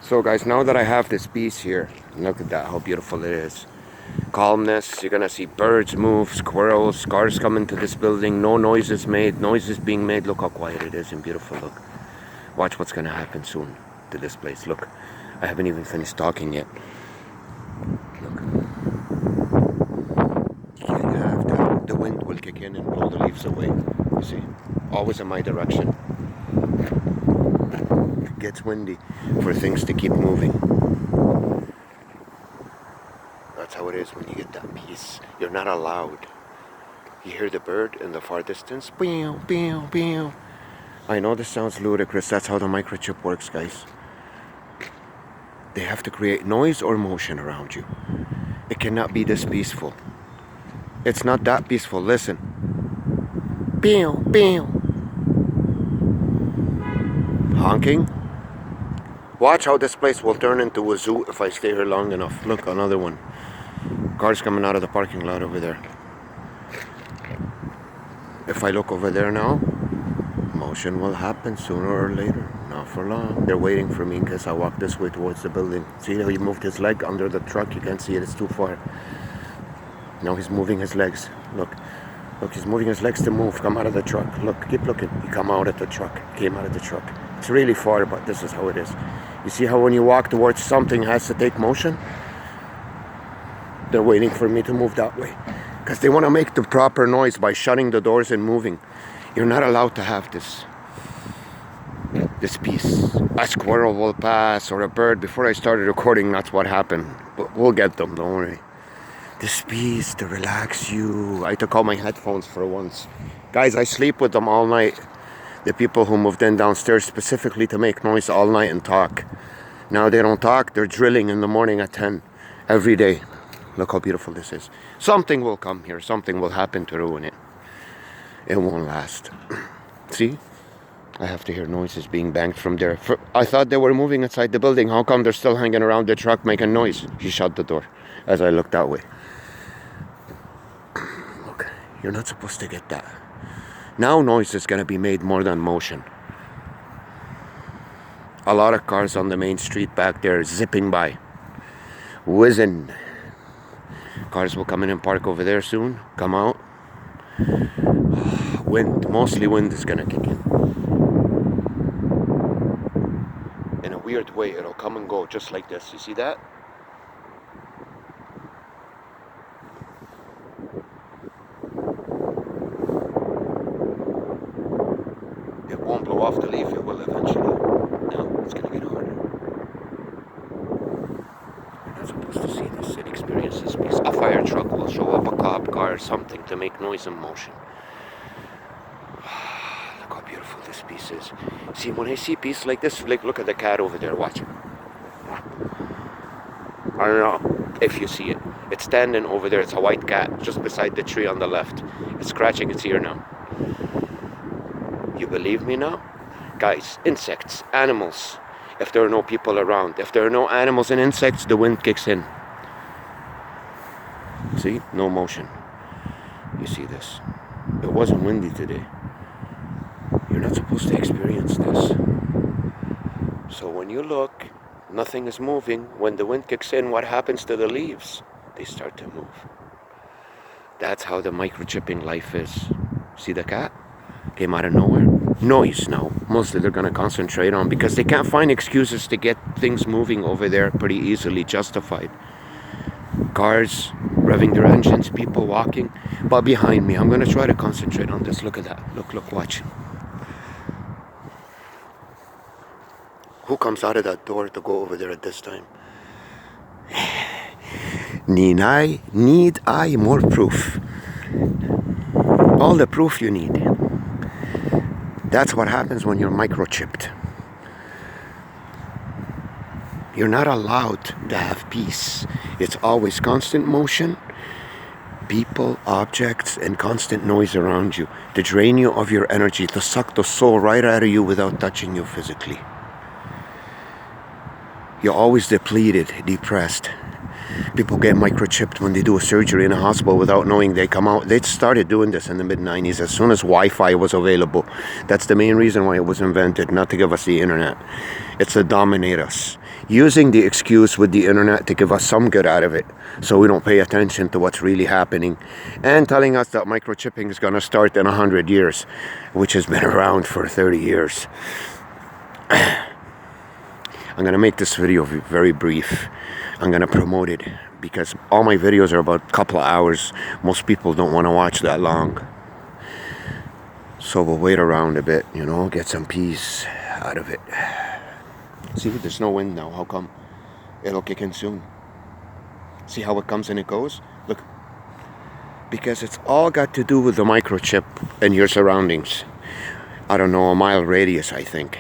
So guys, now that I have this piece here, look at that, how beautiful it is. Calmness, you're gonna see birds move, squirrels, cars come into this building, no noises made, noises being made. Look how quiet it is and beautiful, look. Watch what's gonna happen soon to this place, look. I haven't even finished talking yet. Look. You can't have that. The wind will kick in and blow the leaves away, you see. Always in my direction. It gets windy for things to keep moving. That's how it is when you get that peace. You're not allowed. You hear the bird in the far distance. Beow, beow, beow. I know this sounds ludicrous. That's how the microchip works, guys. They have to create noise or motion around you. It cannot be this peaceful. It's not that peaceful. Listen. Beow, beow. Honking. Watch how this place will turn into a zoo if I stay here long enough. Look, another one. Cars coming out of the parking lot over there. If I look over there now, motion will happen sooner or later. Not for long. They're waiting for me in case I walk this way towards the building. See how he moved his leg under the truck? You can't see it, it's too far. Now he's moving his legs. Look. Look, he's moving his legs to move. Come out of the truck. Look, keep looking. He come out of the truck. Came out of the truck. It's really far, but this is how it is. You see how when you walk towards something has to take motion? They're waiting for me to move that way. Because they want to make the proper noise by shutting the doors and moving. You're not allowed to have this piece. A squirrel will pass or a bird. Before I started recording, that's what happened. But we'll get them, don't worry. This piece to relax you. I took out my headphones for once. Guys, I sleep with them all night. The people who moved in downstairs specifically to make noise all night and talk. Now they don't talk, they're drilling in the morning at 10 every day. Look how beautiful this is. Something will come here, something will happen to ruin it. It won't last. See? I have to hear noises being banged from there. I thought they were moving inside the building. How come they're still hanging around the truck making noise? He shut the door as I looked that way. Look, you're not supposed to get that. Now noise is going to be made more than motion. A lot of cars on the main street back there zipping by. Whizzing. Cars will come in and park over there soon. Come out. Wind. Mostly wind is going to kick in. In a weird way, it'll come and go just like this. You see that? It won't blow off the leaf, it will eventually. No, it's gonna get harder. You're not supposed to see this and experience this piece. A fire truck will show up, a cop car or something to make noise and motion. Look how beautiful this piece is. See, when I see a piece like this, like, look at the cat over there, watch it. I don't know if you see it. It's standing over there, it's a white cat, just beside the tree on the left. It's scratching its ear now. You believe me now? Guys, insects, animals, if there are no people around, if there are no animals and insects, the wind kicks in. See? No motion. You see this? It wasn't windy today. You're not supposed to experience this. So when you look, nothing is moving. When the wind kicks in, what happens to the leaves? They start to move. That's how the microchipping life is. See the cat? Came out of nowhere. Noise now. Mostly they're going to concentrate on because they can't find excuses to get things moving over there pretty easily justified. Cars revving their engines, people walking. But behind me, I'm going to try to concentrate on this. Look at that. Look, watch. Who comes out of that door to go over there at this time? Need I more proof? All the proof you need. That's what happens when you're microchipped. You're not allowed to have peace. It's always constant motion, people, objects, and constant noise around you to drain you of your energy, to suck the soul right out of you without touching you physically. You're always depleted, depressed. People get microchipped when they do a surgery in a hospital without knowing. They come out. They started doing this in the mid-90s as soon as Wi-Fi was available. That's the main reason why it was invented, not to give us the internet. It's to dominate us. using the excuse with the internet to give us some good out of it, so we don't pay attention to what's really happening, and telling us that microchipping is going to start in 100 years, which has been around for 30 years. I'm going to make this video very brief. I'm going to promote it because all my videos are about a couple of hours. Most people don't want to watch that long. So we'll wait around a bit, you know, get some peace out of it. See, there's no wind now. How come? It'll kick in soon. See how it comes and it goes? Look. Because it's all got to do with the microchip and your surroundings. I don't know, a mile radius, I think.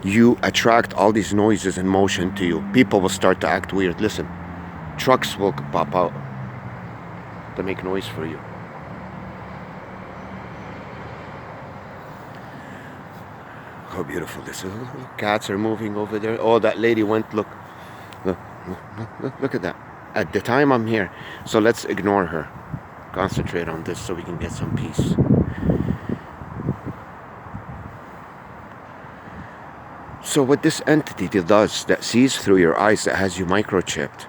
You attract all these noises and motion to you. People will start to act weird. Listen, trucks will pop out to make noise for you. How beautiful this is. Cats are moving over there. Oh, that lady went, look. Look at that. At the time I'm here. So let's ignore her. Concentrate on this so we can get some peace. So what this entity does, that sees through your eyes, that has you microchipped,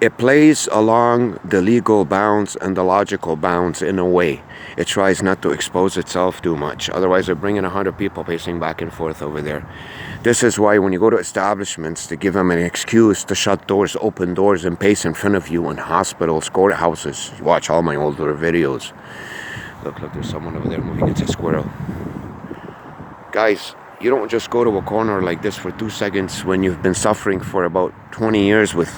it plays along the legal bounds and the logical bounds in a way. It tries not to expose itself too much. Otherwise, they're bringing 100 people pacing back and forth over there. This is why when you go to establishments, to give them an excuse to shut doors, open doors, and pace in front of you in hospitals, courthouses. You watch all my older videos. Look, there's someone over there moving. It's a squirrel. Guys, you don't just go to a corner like this for 2 seconds when you've been suffering for about 20 years with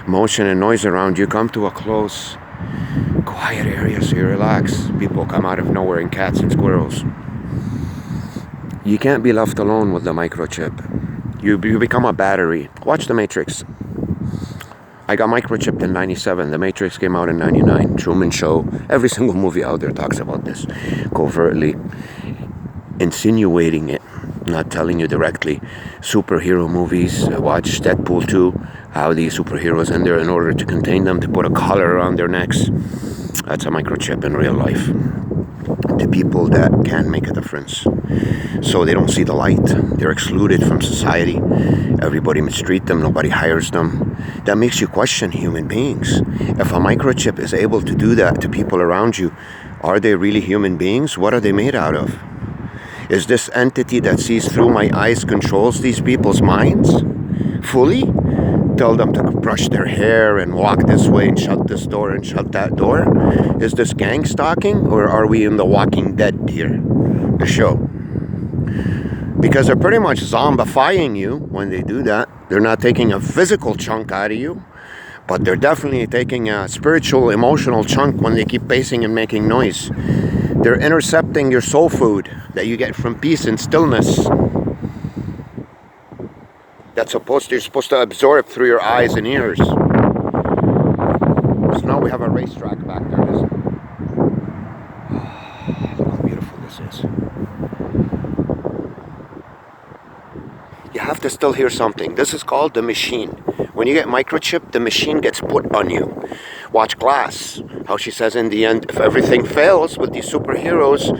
motion and noise around you. Come to a close, quiet area so you relax. People come out of nowhere, and cats and squirrels. You can't be left alone with the microchip. You become a battery. Watch The Matrix. I got microchipped in 97. The Matrix came out in 99. Truman Show. Every single movie out there talks about this. Covertly insinuating it. Not telling you directly. Superhero movies, watch Deadpool 2, how the superheroes in there, in order to contain them, to put a collar around their necks. That's a microchip in real life. To people that can make a difference. So they don't see the light. They're excluded from society. Everybody mistreat them. Nobody hires them. That makes you question human beings. If a microchip is able to do that to people around you, are they really human beings? What are they made out of? Is this entity that sees through my eyes controls these people's minds fully? Tell them to brush their hair and walk this way and shut this door and shut that door? Is this gang stalking, or are we in The Walking Dead here? The show. Because they're pretty much zombifying you when they do that. They're not taking a physical chunk out of you, but they're definitely taking a spiritual, emotional chunk when they keep pacing and making noise. They're intercepting your soul food that you get from peace and stillness. That's you're supposed to absorb through your eyes and ears. So now we have a racetrack back there. Listen. Look how beautiful this is. You have to still hear something. This is called the machine. When you get microchipped, the machine gets put on you. Watch Glass. How she says in the end, if everything fails with these superheroes,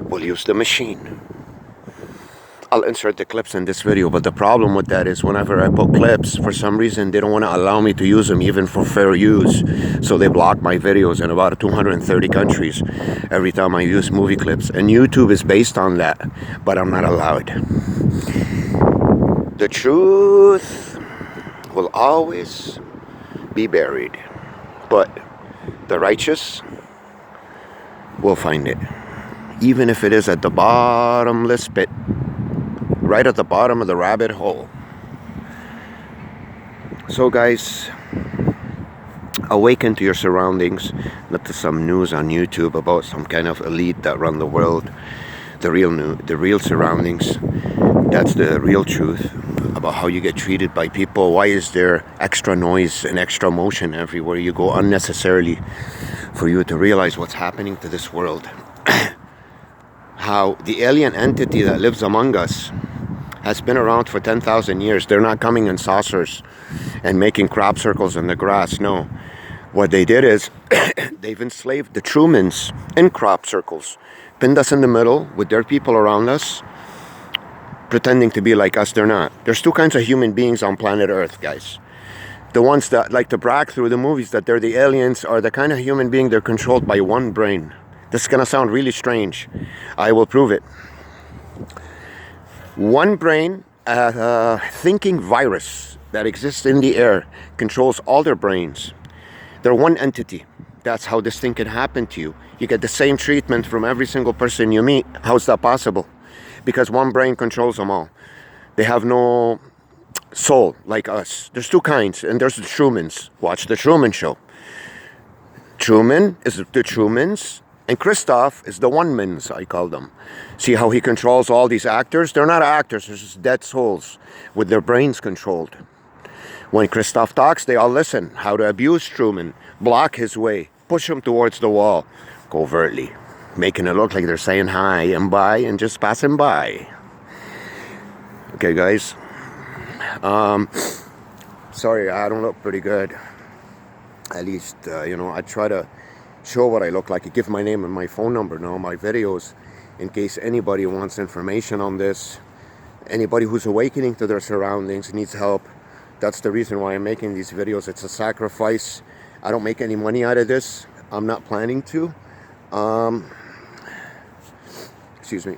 we'll use the machine. I'll insert the clips in this video, but the problem with that is whenever I put clips, for some reason they don't want to allow me to use them even for fair use. So they block my videos in about 230 countries every time I use movie clips. And YouTube is based on that, but I'm not allowed. The truth will always be buried, but the righteous will find it, even if it is at the bottomless pit, right at the bottom of the rabbit hole. So guys, awaken to your surroundings, not to some news on YouTube about some kind of elite that run the world. The real surroundings. That's the real truth about how you get treated by people. Why is there extra noise and extra motion everywhere you go unnecessarily, for you to realize what's happening to this world. How the alien entity that lives among us has been around for 10,000 years. They're not coming in saucers and making crop circles in the grass. No. What they did is they've enslaved the Trumans in crop circles, pinned us in the middle with their people around us, pretending to be like us. They're not. There's two kinds of human beings on planet Earth, guys. The ones that like to brag through the movies that they're the aliens are the kind of human being they're controlled by one brain. This is gonna sound really strange. I will prove it. One brain, a thinking virus that exists in the air, controls all their brains. They're one entity. That's how this thing can happen to you. You get the same treatment from every single person you meet. How's that possible? Because one brain controls them all. They have no soul like us. There's two kinds, and there's the Trumans. Watch the Truman Show. Truman is the Trumans, and Christoph is the one-mans, I call them. See how he controls all these actors? They're not actors, they're just dead souls with their brains controlled. When Christoph talks, they all listen. How to abuse Truman, block his way, push him towards the wall, covertly, making it look like they're saying hi and bye and just passing by. Okay, guys. Sorry, I don't look pretty good. At least, I try to show what I look like. I give my name and my phone number now, my videos, in case anybody wants information on this. Anybody who's awakening to their surroundings needs help. That's the reason why I'm making these videos. It's a sacrifice. I don't make any money out of this. I'm not planning to. Excuse me.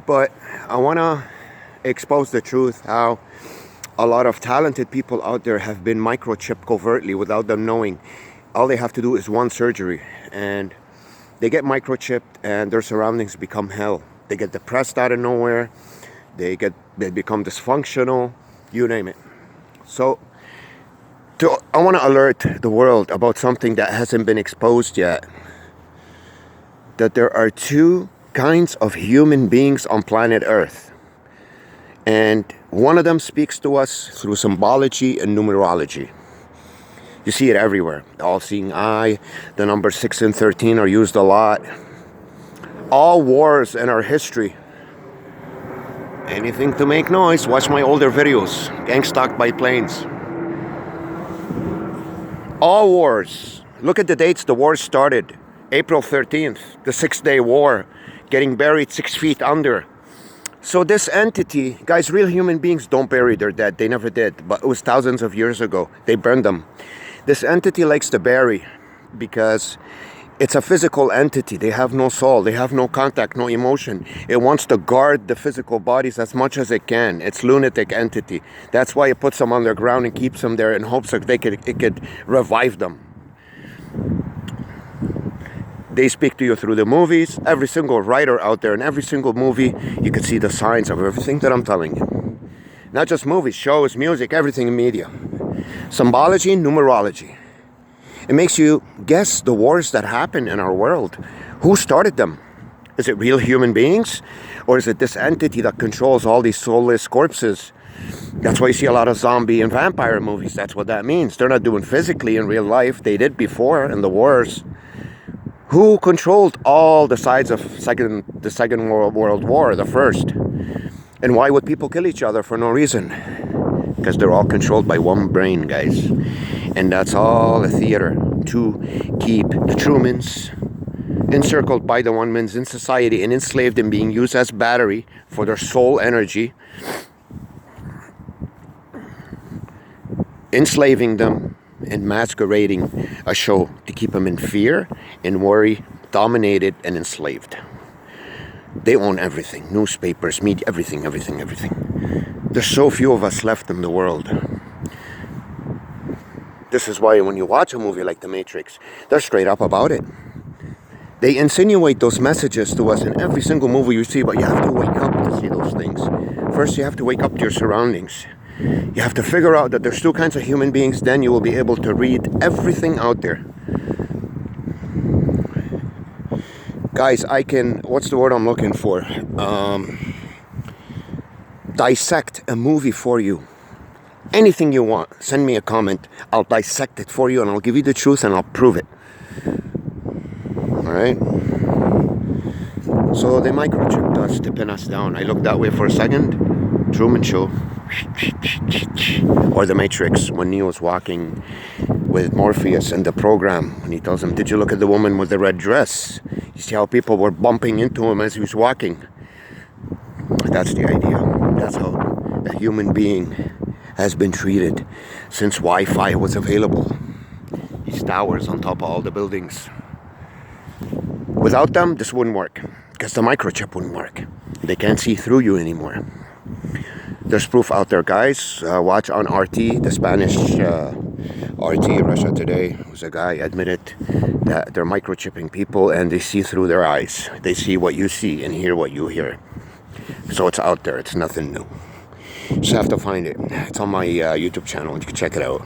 But I want to expose the truth, how a lot of talented people out there have been microchipped covertly without them knowing. All they have to do is one surgery, and they get microchipped and their surroundings become hell. They get depressed out of nowhere. They become dysfunctional, you name it. So I want to alert the world about something that hasn't been exposed yet. That there are two kinds of human beings on planet Earth. And one of them speaks to us through symbology and numerology. You see it everywhere. The all-seeing eye, the numbers 6 and 13 are used a lot. All wars in our history. Anything to make noise, watch my older videos. Gang stalked by planes. All wars. Look at the dates the war started. April 13th, the 6-day war. Getting buried 6 feet under. So this entity, guys, real human beings don't bury their dead. They never did. But it was thousands of years ago. They burned them. This entity likes to bury because it's a physical entity. They have no soul. They have no contact, no emotion. It wants to guard the physical bodies as much as it can. It's lunatic entity. That's why it puts them underground and keeps them there in hopes that it could revive them. They speak to you through the movies. Every single writer out there in every single movie, you can see the signs of everything that I'm telling you. Not just movies, shows, music, everything in media. Symbology, numerology. It makes you guess the wars that happen in our world. Who started them? Is it real human beings? Or is it this entity that controls all these soulless corpses? That's why you see a lot of zombie and vampire movies. That's what that means. They're not doing physically in real life. They did before in the wars. Who controlled all the sides of the Second World War, the first? And why would people kill each other for no reason? Because they're all controlled by one brain, guys. And that's all a theater to keep the Trumans encircled by the one-mans in society and enslaved and being used as battery for their soul energy, enslaving them and masquerading a show to keep them in fear and worry, dominated and enslaved. They own everything, newspapers, media, everything. There's so few of us left in the world. This is why when you watch a movie like The Matrix, they're straight up about it. They insinuate those messages to us in every single movie you see, but you have to wake up to see those things. First, you have to wake up to your surroundings. You have to figure out that there's two kinds of human beings, then you will be able to read everything out there. Guys, I can, what's the word I'm looking for? Dissect a movie for you. Anything you want, send me a comment. I'll dissect it for you and I'll give you the truth and I'll prove it. Alright? So they microchipped us to pin us down. I looked that way for a second. Truman Show. Or The Matrix, when Neo's walking with Morpheus in the program, when he tells him, did you look at the woman with the red dress? You see how people were bumping into him as he was walking. That's the idea. That's how a human being has been treated since Wi-Fi was available. These towers on top of all the buildings. Without them, this wouldn't work, because the microchip wouldn't work. They can't see through you anymore. There's proof out there, guys. Watch on RT, the Spanish RT, Russia Today. Was a guy admitted that they're microchipping people and they see through their eyes. They see what you see and hear what you hear. So it's out there. It's nothing new. Just have to find it. It's on my YouTube channel. You can check it out.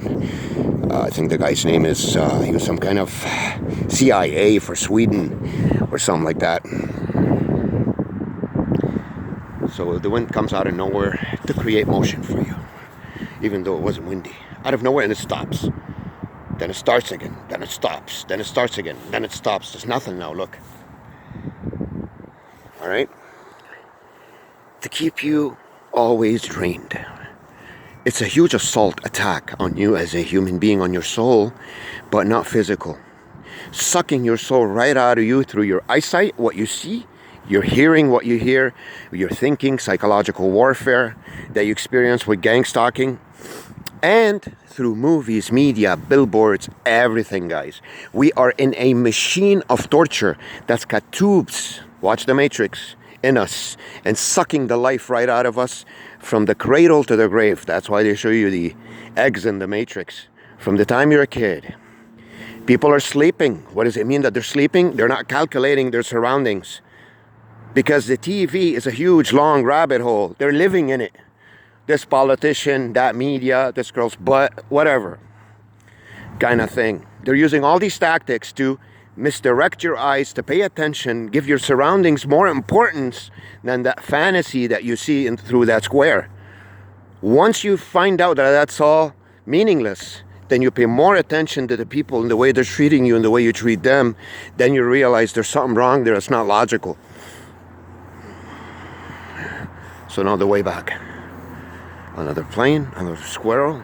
I think the guy's name is, he was some kind of CIA for Sweden or something like that. So the wind comes out of nowhere to create motion for you, even though it wasn't windy. Out of nowhere, and it stops. Then it starts again. Then it stops. Then it starts again. Then it stops. There's nothing now, look. All right? To keep you always drained. It's a huge assault attack on you as a human being, on your soul, but not physical. Sucking your soul right out of you through your eyesight, what you see, your hearing, what you hear, your thinking, psychological warfare that you experience with gang stalking, and through movies, media, billboards, everything, guys. We are in a machine of torture that's got tubes, watch the Matrix, in us, and sucking the life right out of us from the cradle to the grave. That's why they show you the eggs in the Matrix. From the time you're a kid, people are sleeping. What does it mean that they're sleeping? They're not calculating their surroundings, because the TV is a huge, long rabbit hole. They're living in it. This politician, that media, this girl's butt, whatever kind of thing. They're using all these tactics to misdirect your eyes, to pay attention, give your surroundings more importance than that fantasy that you see through that square. Once you find out that that's all meaningless, then you pay more attention to the people and the way they're treating you and the way you treat them. Then you realize there's something wrong there. It's not logical. So now the way back. Another plane, another squirrel.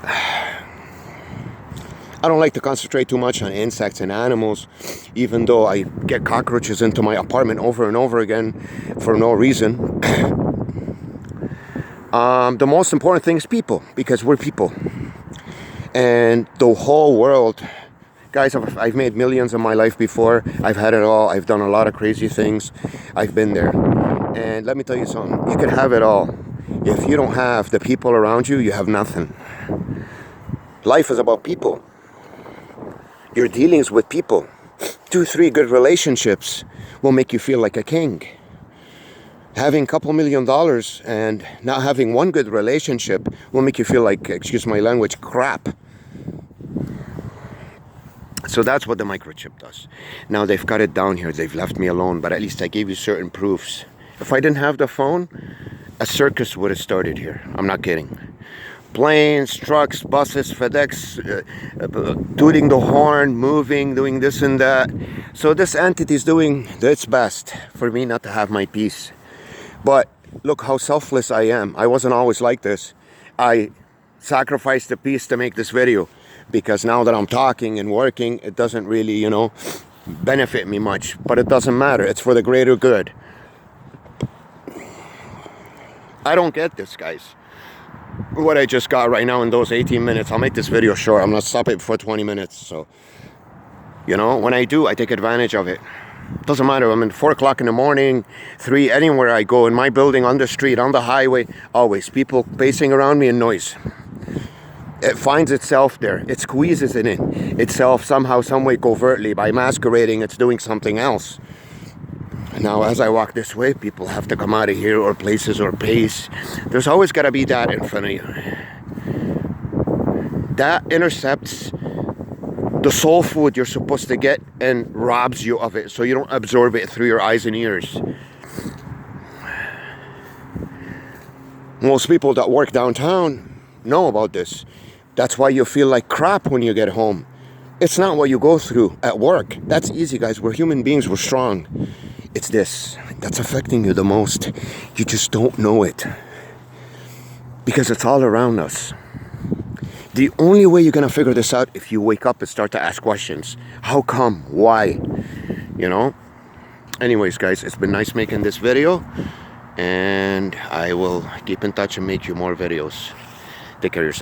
I don't like to concentrate too much on insects and animals, even though I get cockroaches into my apartment over and over again for no reason. The most important thing is people, because we're people. And the whole world, guys, I've made millions in my life before. I've had it all. I've done a lot of crazy things. I've been there. And let me tell you something. You could have it all. If you don't have the people around you, you have nothing. Life is about people. Your dealings with people. 2-3 good relationships will make you feel like a king. Having a couple $1 million and not having one good relationship will make you feel like, excuse my language, crap. So that's what the microchip does. Now they've cut it down here. They've left me alone, but at least I gave you certain proofs. If I didn't have the phone, a circus would have started here. I'm not kidding. Planes, trucks, buses, FedEx, tooting the horn, moving, doing this and that. So this entity is doing its best for me not to have my peace. But look how selfless I am. I wasn't always like this. I sacrificed the peace to make this video, because now that I'm talking and working, it doesn't really, benefit me much. But it doesn't matter. It's for the greater good. I don't get this, guys. What I just got right now in those 18 minutes. I'll make this video short. I'm going to stop it for 20 minutes. So, when I do, I take advantage of it. Doesn't matter. I'm in 4 o'clock in the morning, 3, anywhere I go, in my building, on the street, on the highway, always people pacing around me and noise. It finds itself there. It squeezes it in itself somehow, some way, covertly. By masquerading, it's doing something else. Now, as I walk this way, people have to come out of here, or places, or pace. There's always got to be that in front of you. That intercepts the soul food you're supposed to get and robs you of it, so you don't absorb it through your eyes and ears. Most people that work downtown know about this. That's why you feel like crap when you get home. It's not what you go through at work. That's easy, guys. We're human beings. We're strong. It's this that's affecting you the most. You just don't know it, because it's all around us. The only way you're going to figure this out if you wake up and start to ask questions. How come? Why? Anyways, guys, it's been nice making this video. and I will keep in touch and make you more videos. Take care of yourself.